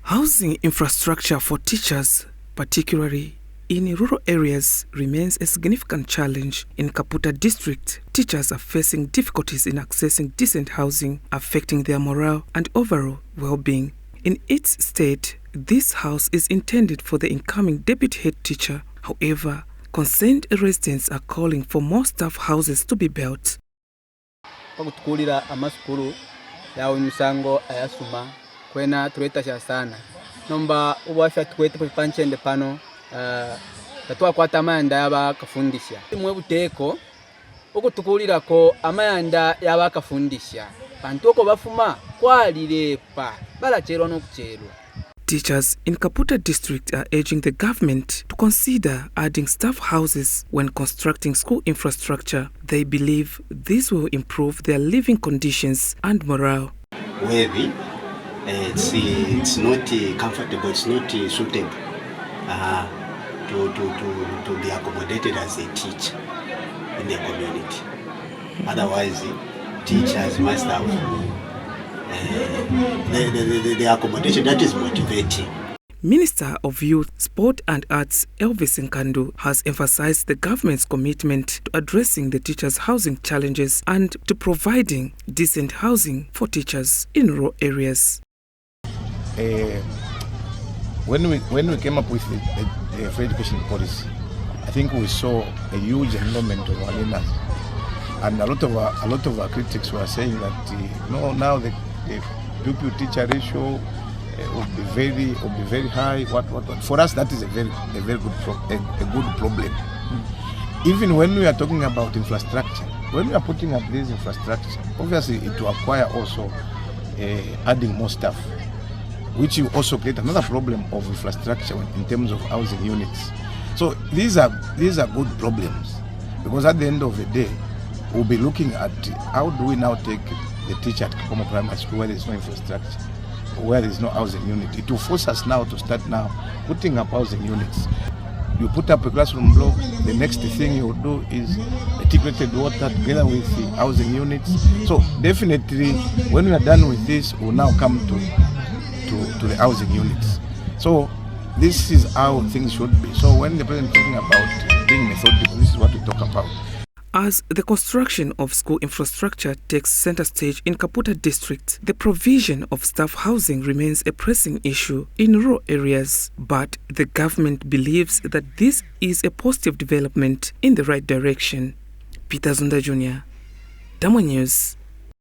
Housing infrastructure for teachers, particularly in rural areas, remains a significant challenge. In Kaputa district, teachers are facing difficulties in accessing decent housing, affecting their morale and overall well-being. In its state, this house is intended for the incoming deputy head teacher. However, concerned residents are calling for more staff houses to be built. Pakutukulira amasukuru ya Musango ayasuma kwena turetasha sana nomba ubafya tukwete panchende pano tatwa kwata amayanda y'abakafundisha mwe buteko okutukulira ko amayanda y'abakafundisha bantu oko bafuma kwalirepa balacherwa n'okucherwa. Teachers in Kaputa district are urging the government to consider adding staff houses when constructing school infrastructure. They believe this will improve their living conditions and morale. Where it's not comfortable, it's not suitable to be accommodated as a teacher in the community. Otherwise, teachers must have the accommodation that is motivating. Minister of Youth, Sport and Arts Elvis Nkandu has emphasized the government's commitment to addressing the teachers' housing challenges and to providing decent housing for teachers in rural areas. When we came up with the free education policy, I think we saw a huge enrollment of our learners, and a lot of our critics were saying that now the pupil-teacher ratio will be very high. What? For us, that is a very good problem. Even when we are talking about infrastructure, when we are putting up this infrastructure, obviously it will acquire also adding more staff, which will also create another problem of infrastructure in terms of housing units. So these are good problems, because at the end of the day, we'll be looking at how do we now take the teacher at Kapomo Primary School where there is no infrastructure, where there is no housing unit. It will force us now to start now putting up housing units. You put up a classroom block, the next thing you will do is integrated water together with the housing units. So definitely, when we are done with this, we'll now come to the housing units. So this is how things should be. So when the president is talking about being methodical, this is what we talk about. As the construction of school infrastructure takes center stage in Kaputa district, the provision of staff housing remains a pressing issue in rural areas. But the government believes that this is a positive development in the right direction. Peter Zunda Jr., Damwa News.